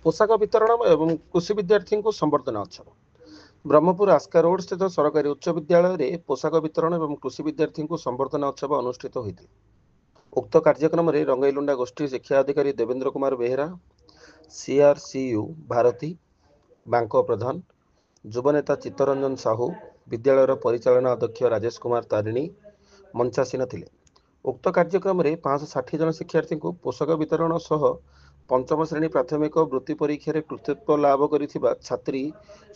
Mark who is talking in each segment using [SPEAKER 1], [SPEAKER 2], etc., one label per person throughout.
[SPEAKER 1] पोशाक वितरण एवं कृषि विद्यार्थी को संबर्धना उत्सव ब्रह्मपुर आस्का रोड स्थित सरकारी उच्च विद्यालय में पोशाक वितरण एवं कृषि विद्यार्थी को संबर्धना उत्सव अनुष्ठित होता। उक्त कार्यक्रम में रंगईलुंडा गोष्ठी शिक्षा अधिकारी देवेंद्र कुमार बेहेरा, सीआरसीयू भारती बैंक प्रधान, युवनेता चित्तरंजन साहू, विद्यालय परिचालना अध्यक्ष राजेश कुमार तारिणी मंचासीन थिले। उक्त कार्यक्रम में 560 जन शिक्षार्थी को पोशाक वितरण सह पंचम श्रेणी प्राथमिक वृत्ति परीक्षा कृतित्व लाभ करिथिबा छात्री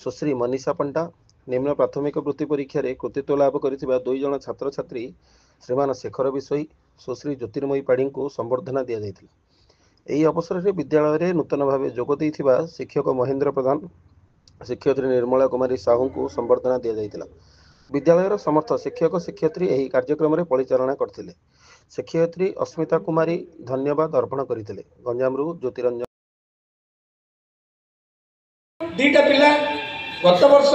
[SPEAKER 1] सुश्री मनीषा पंडा, निम्न प्राथमिक वृत्ति परीक्षा कृतित्व लाभ करिथिबा 2 जन छात्र छात्री श्रीमान शेखर विषयी, सुश्री ज्योतिर्मयी पाढ़ी को संबर्धना दि जाइथिला। एही अवसर में विद्यालय में नूतन भाव जोग देइथिबा शिक्षक महेंद्र प्रधान, शिक्षयित्री निर्मला कुमारी साहू को संबर्धना दि जाइथिला। विद्यालय समस्त शिक्षक शिक्षयित्री एही कार्यक्रम में परिचालना करथिले। शिक्षयित्री अस्मिता कुमारी धन्यवाद अर्पण करते। गंजामरू ज्योतिरंजन।
[SPEAKER 2] दीटा पिला गत वर्ष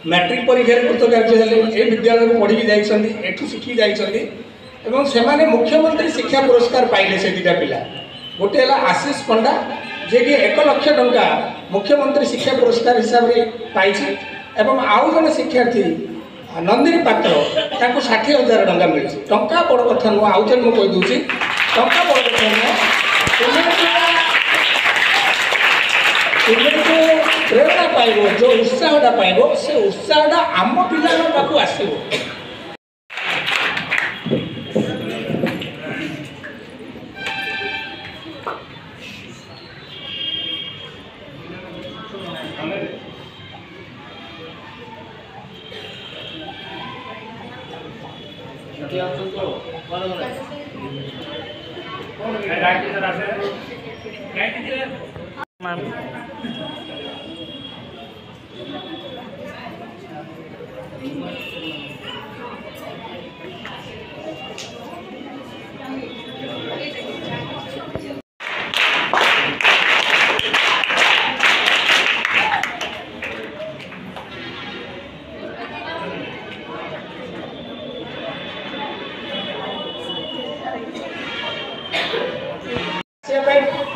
[SPEAKER 2] मैट्रिक परीक्षा कृतकार्य विद्यालय को पढ़ी जाइए शिखी जाइए मुख्यमंत्री शिक्षा पुरस्कार पाइले। से दीटा पिला गोटे है आशीष पंडा जे कि 1 लाख टंका मुख्यमंत्री शिक्षा पुरस्कार हिसाब से पाई एवं आउ जन शिक्षार्थी नंदिनी पात्र 60,000 टंका मिली। टंका बड़ कथा नुह, आउ थे मुझे कहीदे टंका बड़ कथा नुह। प्रेरणा पाइब जो उत्साहटा पाइब से उत्साहटा आम पिला पाखु आसो।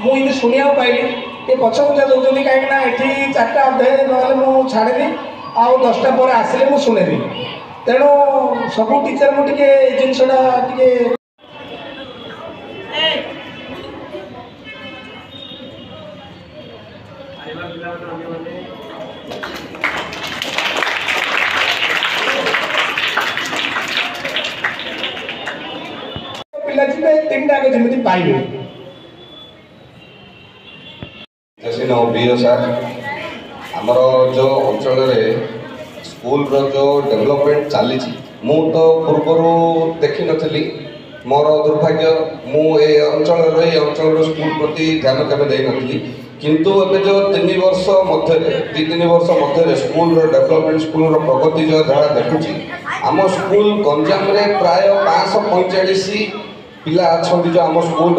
[SPEAKER 2] मुझे शुणा पाइली ये पछपुचा दौरान कहीं 4टा अध्याय ना मुझे छाड़ेदी आउ 10टा पर आसिले मुझे शुणेदी। तेणु सब टीचर मुझे जिनसा पिला जी 3टा जमी पाइबे।
[SPEAKER 3] प्रिय सार आमर जो अंचल स्कूल जो डेवलपमेंट चली मु तो पूर्व देखी नी मोर दुर्भाग्य मुझे अंचल स्कूल प्रति ध्यान केवे नी किंतु एबे जो 3 वर्ष मध्य 2-3 वर्ष मध्य स्कूल डेवलपमेंट स्कूल प्रगति जो जहाँ देखुची आम स्कूल गंजाम प्राय 545 पिला अच्छा जो आम स्कूल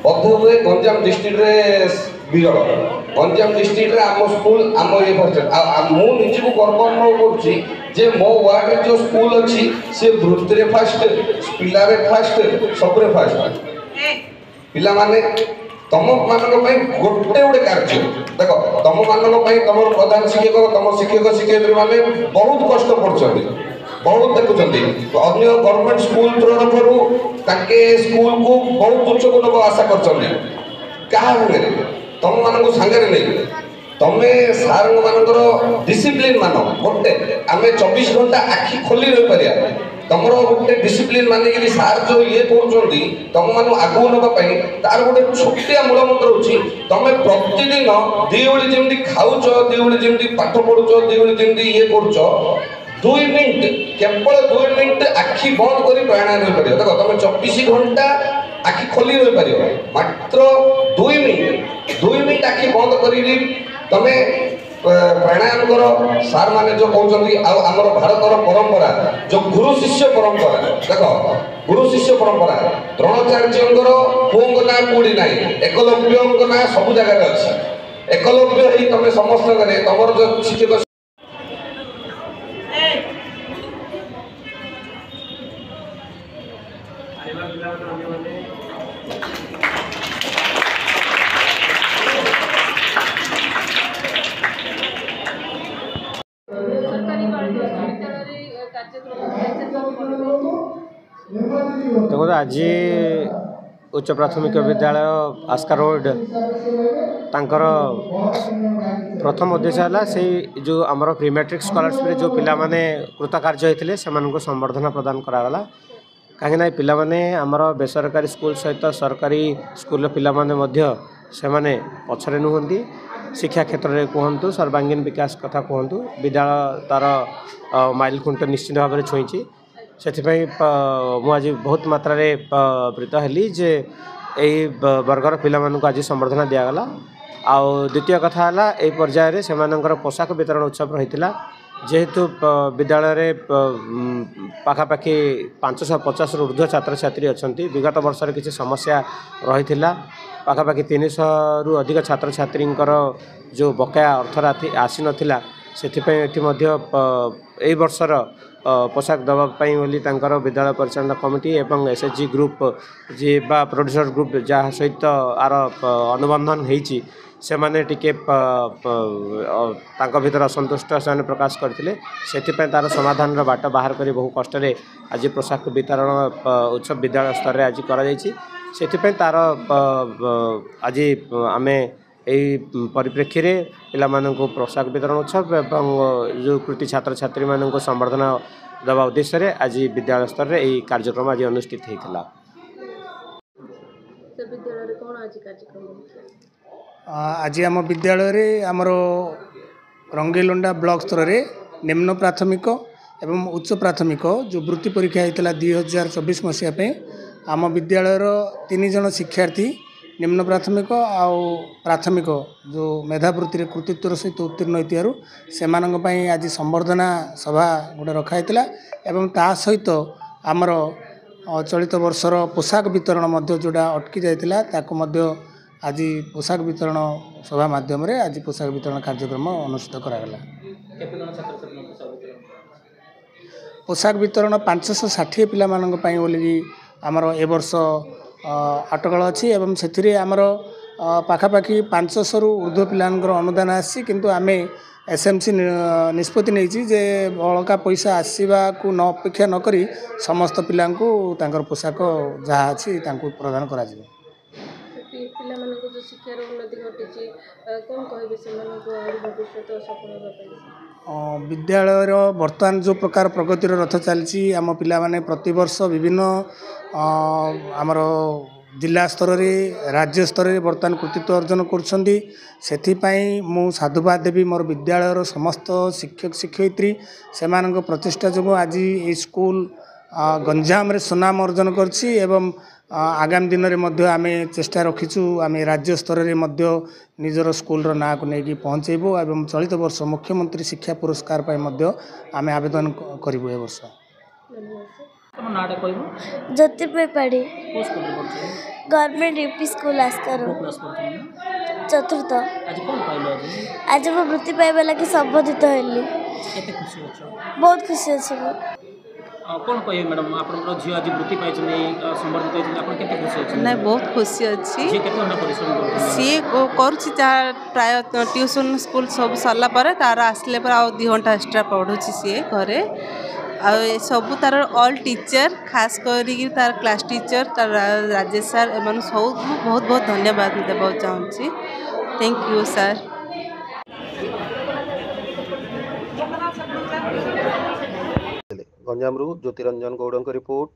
[SPEAKER 3] बोध हुए गंजाम डिस्ट्रिक्ट विरल गंजाम डिस्ट्रिक्ट आम स्कूल आम ये मुझे गर्व अनुभव करे मो वार्ड जो स्कूल अच्छी सी वृत्ति फास्ट पिला फास्ट सब फास्ट पिला माने तुम मान गोटे गोटे कार्य देख तुम मान तुम प्रधान शिक्षक तुम शिक्षक शिक्षयित्री मैंने बहुत कष्ट पड़ते बहुत देखुं अन्य गवर्नमेंट स्कूल तरफ स्कूल को बहुत उच्च को लोग आशा कर तुम मान सांगे नहीं तुम्हें सार मानकर डिसिप्लिन मान गोटे आम 24 घंटा आखि खोली रही पार तुम गोटे डिसिप्लिन मानिक सार जो ये कर तुम मान आगू नापी तार गोटे छोटिया मूल मंत्र हो तुम प्रतिदिन 2 ओली जमी खाऊच 2 ओली जमी पाठ पढ़ुच 2 ओली जमी ये कर 2 मिनिट केवल 2 मिनिट आखि बंद कर प्राणायाम कर देख तुम 24 घंटा आखि खोली रही पार मात्र 2 मिनिट आखि बंद कर तुम प्राणायाम कर। सार माने जो कहते आमर भारतर परंपरा जो गुरु शिष्य परंपरा देख गुरु शिष्य परंपरा द्रोणाचार्य पुओं ना कौड़ी ना एकलव्य ना सब जगह अच्छी एकलव्य ही तुम समस्त तुम जो शिक्षक
[SPEAKER 4] देखो आज उच्च प्राथमिक विद्यालय आस्का रोड तांकर प्रथम उद्देश्य है से जो आमर प्री मैट्रिक स्कॉलरशिप जो पिला माने कृतकार्य होते से संबर्धना प्रदान करागला कहीं पिला माने आमर बेसरकारी स्कूल सहित सरकारी स्कूल पिला माने से माने पछरे नुहंती शिक्षा क्षेत्र में कहतु सर्वांगीन विकास कथा कहतु विद्यालय तार माइलखुंट निश्चित भाव में छुई से मुझे बहुत मात्रा प्रीत हेली जे यही वर्गर पिला आज संबर्धना दिगला आउ द्वितीय कथा है पर्यायर से पोशाक वितरण उत्सव रही जेहेतु विद्यालय पाखापाखि 550 ऊर्ध्व छात्र छात्री अच्छा विगत वर्ष किसी समस्या रही पाखापाखि 300 रु अधिक छात्र छात्री जो बकाया अर्थ आसी नाला से वर्षर पोशाक दवापाई बोली विद्यालय परिचालना कमिटी एवं एसएचजी ग्रुप जी बा प्रोड्यूसर ग्रुप जहाँ सहित आर अनुबंधन होती से माने टिके भीतर असंतुष्ट से प्रकाश करते से तार समाधान बाट बाहर कर बहु कष्ट आज पोशाक वितरण उत्सव विद्यालय स्तर में आज कर तार आज आम यही परिप्रेक्षी में पिला पोशाक वितरण उत्सव एवं जो कृति छात्र छात्री मान संबर्धना दवा उद्देश्य आज विद्यालय स्तर में यही कार्यक्रम आज अनुष्ठित होता।
[SPEAKER 2] आज आम विद्यालय आमर रंगेलुंडा ब्लॉक स्तर में निम्न प्राथमिक एवं उच्च प्राथमिक जो वृत्ति परीक्षा होता 2024 मसीहा आम विद्यालयर 3 जन शिक्षार्थी निम्न प्राथमिक आउ प्राथमिक जो मेधावृत्ति कृतित्वर सहित उत्तीर्ण होती आज संबर्धना सभा गोटे रखाई एवं ता सहित आमर चलित वर्षर पोशाक वितरण जोड़ा अटकी जाता आज पोशाक वितरण सभा माध्यम आज पोशाक वितरण कार्यक्रम अनुष्ठित करागला। पोशाक वितरण 560 पिला बोली आमर ए वर्ष अटकल अच्छी एवं से आमर पाखापाखि 500 रु ऊर्ध्व पिलांकर अनुदान आसी किंतु आमे एसएमसी निष्पत्ति नहीं जे बड़का पैसा आसवा को न अपेक्षा नक समस्त पिलांको तांकर पोशाक जहाँ अच्छी प्रदान करा जिवो। विद्यालय बर्तमान जो प्रकार प्रगतिर रथ चलती आम पिला माने प्रति वर्ष विभिन्न आमर जिला स्तर में राज्य स्तर में बर्तमान कृतित्व अर्जन करुँच मु साधुवाद देवी मोर विद्यालयर समस्त शिक्षक शिक्षयित्री से प्रचेषा जो आज ये स्कूल गंजाम सुनाम अर्जन करछि एवं आगामी दिन में आम चेष्टा रखीचु आम राज्य स्तर में निजर स्कूल ना को लेकिन पहुँचेबू एवं चलित वर्ष मुख्यमंत्री शिक्षा पुरस्कार आम आवेदन करूँ ए वर्ष।
[SPEAKER 5] ज्योतिर्मय पाड़ी गवर्नमेंट यूपी स्कूल आस्कार चतुर्थ आज मैं वृत्ति पाइबा लगी संबोधित हेली बहुत खुशी अच्छी
[SPEAKER 6] कौन कहे मैडम आप झील आज वृत्ति पाई संबर्धित होती आप खुशी अच्छे
[SPEAKER 7] ना बहुत खुशी अच्छी सी कर प्राय ट्यूशन स्कूल सब सरला तार आसले पर आ 2 घंटा एक्स्ट्रा पढ़ुची सी घरे सब तार ऑल टीचर खास करी तार क्लास टीचर तार राजेश सर एम सब बहुत बहुत धन्यवाद देवा चाहूँगी। Thank you sir.
[SPEAKER 1] Ganjam Jyotiranjan Gaud report.